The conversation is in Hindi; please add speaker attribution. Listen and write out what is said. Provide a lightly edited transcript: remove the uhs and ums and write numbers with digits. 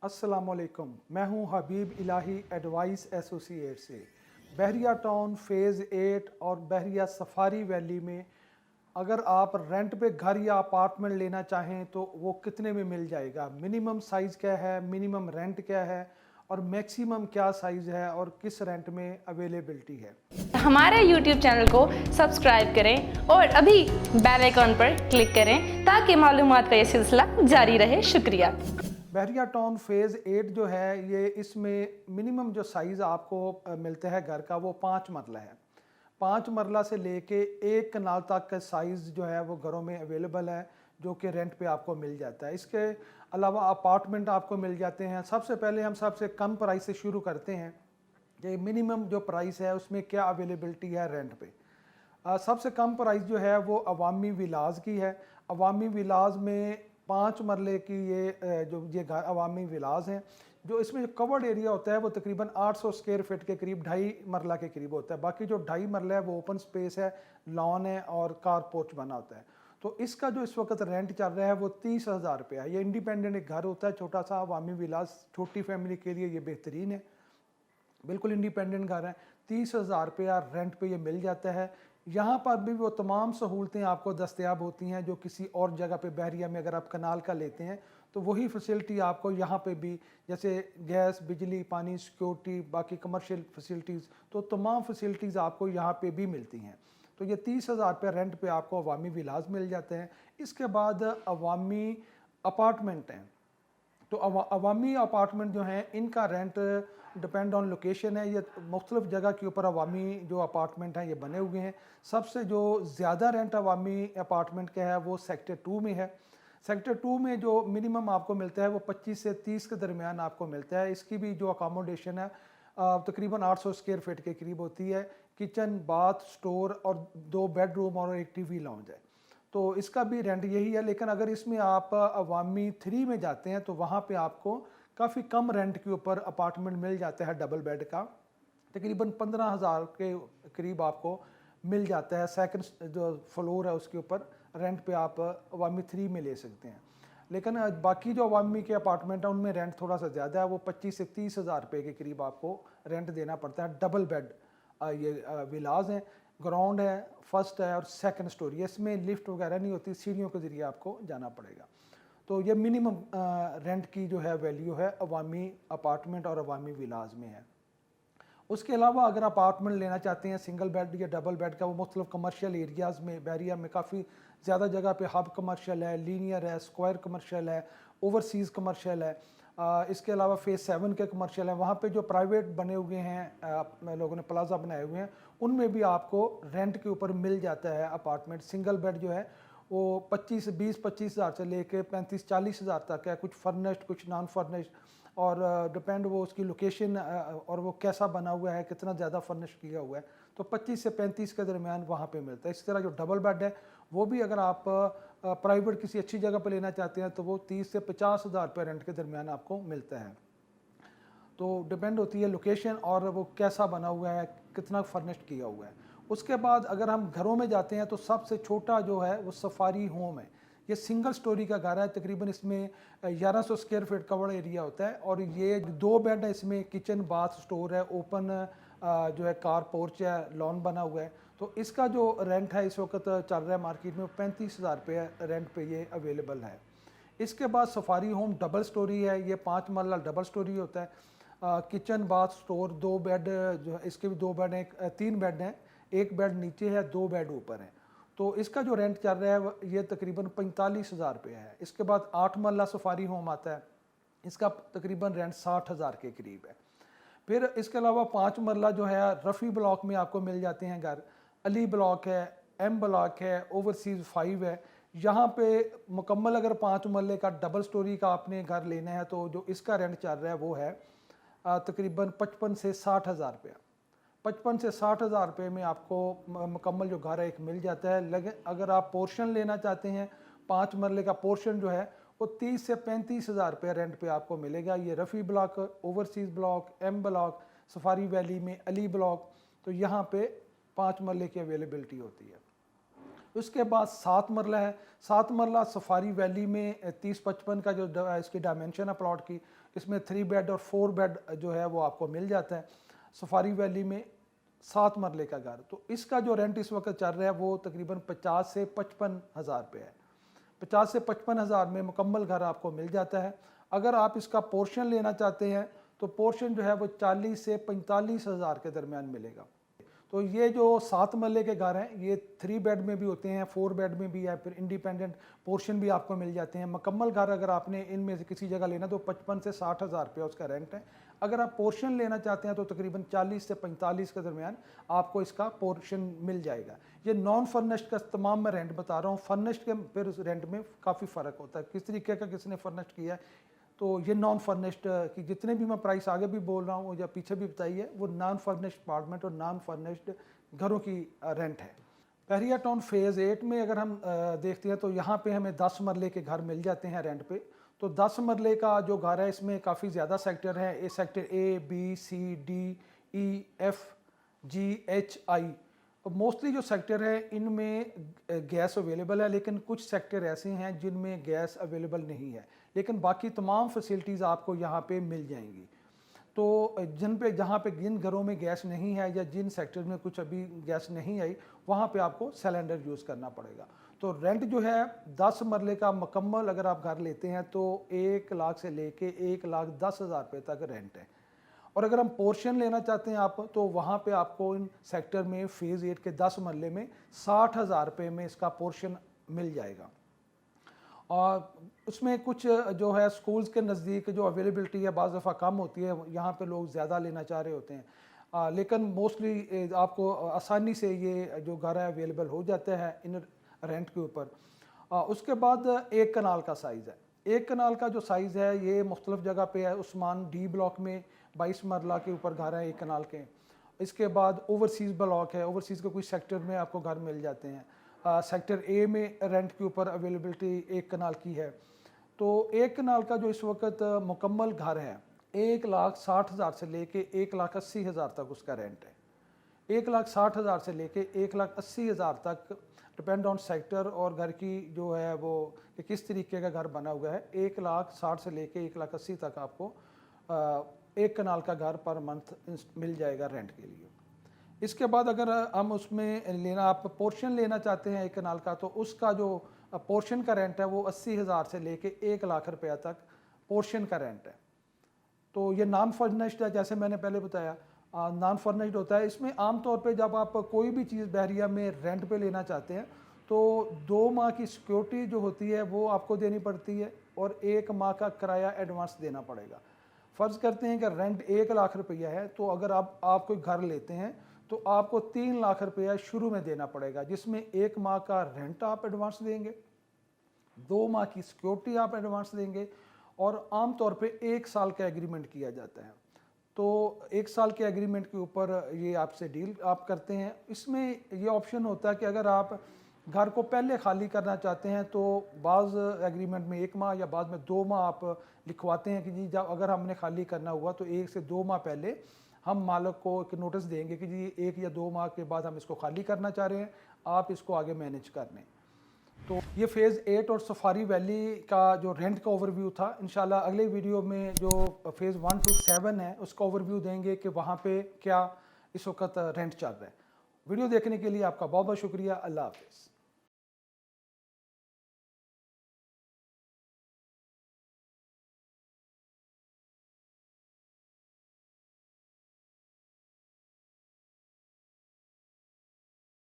Speaker 1: अस्सलामुअलैकुम, मैं हूं हबीब इलाही एडवाइस एसोसिएट से। बहरिया टाउन फ़ेज़ 8 और बहरिया सफारी वैली में अगर आप रेंट पे घर या अपार्टमेंट लेना चाहें तो वो कितने में मिल जाएगा, मिनिमम साइज़ क्या है, मिनिमम रेंट क्या है और मैक्सिमम क्या साइज़ है और किस रेंट में अवेलेबिलिटी है।
Speaker 2: हमारे YouTube चैनल को सब्सक्राइब करें और अभी बेल आइकॉन पर क्लिक करें ताकि मालूमात का ये सिलसिला जारी रहे। शुक्रिया।
Speaker 1: बहरिया टाउन फ़ेज़ 8 जो है ये इसमें मिनिमम जो साइज़ आपको मिलता है घर का वो 5 मरला है। 5 मरला से लेके 1 कनाल तक का साइज़ जो है वो घरों में अवेलेबल है, जो कि रेंट पे आपको मिल जाता है। इसके अलावा अपार्टमेंट आपको मिल जाते हैं। सबसे पहले हम सबसे कम प्राइस से शुरू करते हैं कि मिनिमम जो प्राइस है उसमें क्या अवेलेबिलिटी है रेंट पे। सबसे कम प्राइस जो है वो अवामी विलाज की है। अवामी विलाज में 5 मरले की जो ये घर अवामी विलाज हैं, जो इसमें जो कवर्ड एरिया होता है वो तकरीबन 800 स्क्वायर फीट के करीब 2.5 मरला के करीब होता है। बाकी जो 2.5 मरला है वो ओपन स्पेस है, लॉन है और कार पोर्च बना होता है। तो इसका जो इस वक्त रेंट चल रहा है वो 30,000 रुपया है। ये इंडिपेंडेंट एक घर होता है छोटा सा। अवामी विलाज छोटी फैमिली के लिए ये बेहतरीन है, बिल्कुल इंडिपेंडेंट घर है। 30,000 रुपया रेंट पे ये मिल जाता है। यहाँ पर भी वो तमाम सहूलतें आपको दस्तयाब होती हैं जो किसी और जगह पे बहरिया में अगर आप कनाल का लेते हैं तो वही फैसिलिटी आपको यहाँ पे भी, जैसे गैस, बिजली, पानी, सिक्योरिटी, बाकी कमर्शियल फैसिलिटीज़, तो तमाम फैसिलिटीज़ आपको यहाँ पे भी मिलती हैं। तो ये 30,000 रुपये रेंट पे आपको अवामी विलाज मिल जाते हैं। इसके बाद अवामी अपार्टमेंट हैं। तो अवामी अपार्टमेंट जो हैं इनका रेंट डिपेंड ऑन लोकेशन है। ये मुख्तलिफ जगह के ऊपर अवामी जो अपार्टमेंट हैं ये बने हुए हैं। सबसे जो ज़्यादा रेंट अवामी अपार्टमेंट का है वो सेक्टर 2 में है। सेक्टर 2 में जो मिनिमम आपको मिलता है वो 25 से 30 के दरमियान आपको मिलता है। इसकी भी जो अकोमोडेशन है तकरीबन 800 स्क्वायर फीट के करीब होती है। किचन, बाथ, स्टोर और 2 बेडरूम और एक टीवी लाउंज है। तो इसका भी रेंट यही है। लेकिन अगर इसमें आप अवामी 3 में जाते हैं तो वहाँ पे आपको काफ़ी कम रेंट के ऊपर अपार्टमेंट मिल जाता है डबल बेड का। तकरीबन 15,000 के करीब आपको मिल जाता है। सेकंड जो फ्लोर है उसके ऊपर रेंट पे आप अवामी 3 में ले सकते हैं। लेकिन बाकी जो अवामी के अपार्टमेंट हैं उनमें रेंट थोड़ा सा ज़्यादा है। वो 25 से 30,000 रुपये के करीब आपको रेंट देना पड़ता है। डबल बेड ये विलाज हैं, ग्राउंड है, फर्स्ट है और सेकंड स्टोरी। इसमें लिफ्ट वगैरह नहीं होती, सीढ़ियों के ज़रिए आपको जाना पड़ेगा। तो ये मिनिमम रेंट की जो है वैल्यू है अवामी अपार्टमेंट और अवामी विलाज में है। उसके अलावा अगर अपार्टमेंट लेना चाहते हैं सिंगल बेड या डबल बेड का, वो मुख्तलिफ कमर्शियल एरियाज़ में बहरिया में काफ़ी ज़्यादा जगह पे हब कमर्शियल है, लीनियर है, स्क्वायर कमर्शियल है, ओवरसीज़ कमर्शियल है। इसके अलावा फ़ेज़ 7 के कमर्शियल हैं। वहाँ पे जो प्राइवेट बने हुए हैं लोगों ने प्लाजा बनाए हुए हैं, उनमें भी आपको रेंट के ऊपर मिल जाता है अपार्टमेंट। सिंगल बेड जो है वो 25 हज़ार से लेके 35-40 हज़ार तक है। कुछ फर्निश्ड, कुछ नॉन फर्निश्ड, और डिपेंड वो उसकी लोकेशन और वो कैसा बना हुआ है, कितना ज़्यादा फर्निश किया हुआ है। तो 25 से 35 के दरमियान वहाँ पे मिलता है। इसी तरह जो डबल बेड है वो भी अगर आप प्राइवेट किसी अच्छी जगह पर लेना चाहते हैं तो वो 30 से 50 हज़ार रुपये रेंट के दरमियान आपको मिलता है। तो डिपेंड होती है लोकेशन और वो कैसा बना हुआ है, कितना फर्निश्ड किया हुआ है। उसके बाद अगर हम घरों में जाते हैं तो सबसे छोटा जो है वो सफारी होम है। ये सिंगल स्टोरी का घर है। तकरीबन इसमें 1100 स्क्वायर फीट कवर एरिया होता है और ये 2 बेड है। इसमें किचन, बाथ, स्टोर है, ओपन जो है कार पोर्च है, लॉन बना हुआ है। तो इसका जो रेंट है इस वक्त चल रहा है मार्केट में 35,000 रुपये रेंट पे ये अवेलेबल है। इसके बाद सफारी होम डबल स्टोरी है। ये 5 मरला डबल स्टोरी होता है। किचन, बाथ, स्टोर, 2 बेड जो है, इसके भी 2 बेड हैं, 3 बेड हैं, 1 बेड नीचे है, 2 बेड ऊपर हैं। तो इसका जो रेंट चल रहा है ये तकरीबन 45,000 रुपये है। इसके बाद 8 मरला सफारी होम आता है। इसका तकरीबन रेंट 60,000 के करीब है। फिर इसके अलावा 5 मरला जो है रफ़ी ब्लॉक में आपको मिल जाते हैं घर। अली ब्लॉक है, एम ब्लॉक है, ओवरसीज़ 5 है। यहाँ पे मुकम्मल अगर 5 मरले का डबल स्टोरी का आपने घर लेना है तो जो इसका रेंट चल रहा है वो है तकरीबन 55 से 60 हज़ार रुपया। 55 से 60 हज़ार रुपये में आपको मुकम्मल जो घर है एक मिल जाता है। लेकिन अगर आप पोर्शन लेना चाहते हैं, 5 मरले का पोर्शन जो है वो 30 से 35 हज़ार रुपये रेंट पे आपको मिलेगा। ये Rafi block, overseas block, M block, Safari Valley में अली ब्लॉक, तो यहाँ पे 5 मरले की अवेलेबिलिटी होती है। उसके बाद 7 मरला है। 7 मरला सफारी वैली में 30-55 का जो इसकी डायमेंशन है प्लॉट की, इसमें 3 बेड और 4 बेड जो है वो आपको मिल जाता है सफारी वैली में 7 मरले का घर। तो इसका जो रेंट इस वक्त चल रहा है वो तकरीबन 50 से 55 हज़ार रुपये है। 50 से 55 हज़ार में मुकम्मल घर आपको मिल जाता है। अगर आप इसका पोर्शन लेना चाहते हैं तो पोर्शन जो है वो 40 से 45 हज़ार के दरमियान मिलेगा। तो ये जो 7 मरले के घर हैं ये 3 बेड में भी होते हैं, 4 बेड में भी है, फिर इंडिपेंडेंट पोर्शन भी आपको मिल जाते हैं। मुकम्मल घर अगर आपने इनमें से किसी जगह लेना तो 55 से 60 हज़ार रुपया उसका रेंट है। अगर आप पोर्शन लेना चाहते हैं तो तकरीबन 40 से 45 के दरमियान आपको इसका पोर्शन मिल जाएगा। ये नॉन फर्निश्ड का तमाम मैं रेंट बता रहा हूँ, फर्निश्ड के फिर रेंट में काफ़ी फ़र्क होता है, किस तरीके का किसने फर्निश्ड किया है। तो ये नॉन फर्निश्ड की जितने भी मैं प्राइस आगे भी बोल रहा हूँ या पीछे भी बताई है वो नॉन फर्निश्ड अपार्टमेंट और नॉन फर्निश्ड घरों की रेंट है। बहरिया टाउन फेज़ 8 में अगर हम देखते हैं तो यहाँ पे हमें 10 मरले के घर मिल जाते हैं रेंट पे। तो 10 मरले का जो घर है इसमें काफ़ी ज़्यादा सेक्टर है, a sector A, B, C, D, E, F, G, H, I। Mostly जो सेक्टर है इनमें गैस अवेलेबल है, लेकिन कुछ सेक्टर ऐसे हैं जिनमें गैस अवेलेबल नहीं है, लेकिन बाकी तमाम फैसिलिटीज़ आपको यहाँ पे मिल जाएंगी। तो जहाँ पे जिन घरों में गैस नहीं है या जिन सेक्टर में कुछ अभी गैस नहीं आई वहाँ पे आपको सिलेंडर यूज़ करना पड़ेगा। तो रेंट जो है 10 मरले का मुकम्मल अगर आप घर लेते हैं तो 1 लाख से लेके 1,10,000 रुपये तक रेंट है। और अगर हम पोर्शन लेना चाहते हैं आप तो वहाँ पे आपको इन सेक्टर में फेज़ 8 के 10 मरले में 60,000 रुपये में इसका पोर्शन मिल जाएगा। और उसमें कुछ जो है स्कूल्स के नज़दीक जो अवेलेबिलिटी है बाज़ दफ़ा कम होती है, यहाँ पे लोग ज़्यादा लेना चाह रहे होते हैं, लेकिन मोस्टली आपको आसानी से ये जो घर है अवेलेबल हो जाता है इन रेंट के ऊपर। उसके बाद 1 कनाल का साइज़ है। 1 कनाल का जो साइज़ है ये मुख्तलिफ जगह पे है। उस्मान डी ब्लॉक में 22 मरला के ऊपर घर हैं 1 कनाल के। इसके बाद ओवरसीज़ ब्लॉक है, ओवरसीज़ के कुछ सेक्टर में आपको घर मिल जाते हैं। सेक्टर A में रेंट के ऊपर अवेलेबिलिटी 1 कनाल की है। तो 1 कनाल का जो इस वक्त मुकम्मल घर है 1,60,000 से लेके 1,80,000 तक उसका रेंट है। 1,60,000 से लेके 1,80,000 तक डिपेंड ऑन सेक्टर और घर की जो है वो कि किस तरीके का घर बना हुआ है। 1,60,000 से लेके 1,80,000 तक आपको 1 कनाल का घर पर मंथ मिल जाएगा रेंट के लिए। इसके बाद अगर हम उसमें लेना आप पोर्शन लेना चाहते हैं 1 कनाल का तो उसका जो पोर्शन का रेंट है वो 80,000 से लेके 1 लाख रुपया तक पोर्शन का रेंट है। तो ये नॉन फर्निश्ड है, जैसे मैंने पहले बताया नॉन फर्निश्ड होता है। इसमें आमतौर पे जब आप कोई भी चीज़ बहरिया में रेंट पे लेना चाहते हैं तो 2 माह की सिक्योरिटी जो होती है वो आपको देनी पड़ती है और 1 माह का किराया एडवांस देना पड़ेगा। फ़र्ज़ करते हैं कि रेंट 1 लाख रुपया है तो अगर आप कोई घर लेते हैं तो आपको 3 लाख रुपया शुरू में देना पड़ेगा, जिसमें 1 माह का रेंट आप एडवांस देंगे, 2 माह की सिक्योरिटी आप एडवांस देंगे और आम तौर पे 1 साल का एग्रीमेंट किया जाता है। तो 1 साल के एग्रीमेंट के ऊपर ये आपसे डील आप करते हैं। इसमें ये ऑप्शन होता है कि अगर आप घर को पहले खाली करना चाहते हैं तो बाज़ एग्रीमेंट में 1 माह या बाद में 2 माह आप लिखवाते हैं कि जी जब अगर हमने खाली करना हुआ तो 1 से 2 माह पहले हम मालिक को एक नोटिस देंगे कि जी 1 या 2 माह के बाद हम इसको खाली करना चाह रहे हैं, आप इसको आगे मैनेज कर लें। तो ये फेज़ 8 और सफारी वैली का जो रेंट का ओवरव्यू था, इंशाल्लाह अगले वीडियो में जो फेज़ 1 to 7 है उसका ओवरव्यू देंगे कि वहाँ पे क्या इस वक्त रेंट चल रहा है। वीडियो देखने के लिए आपका बहुत बहुत शुक्रिया। अल्लाह हाफ़िज़।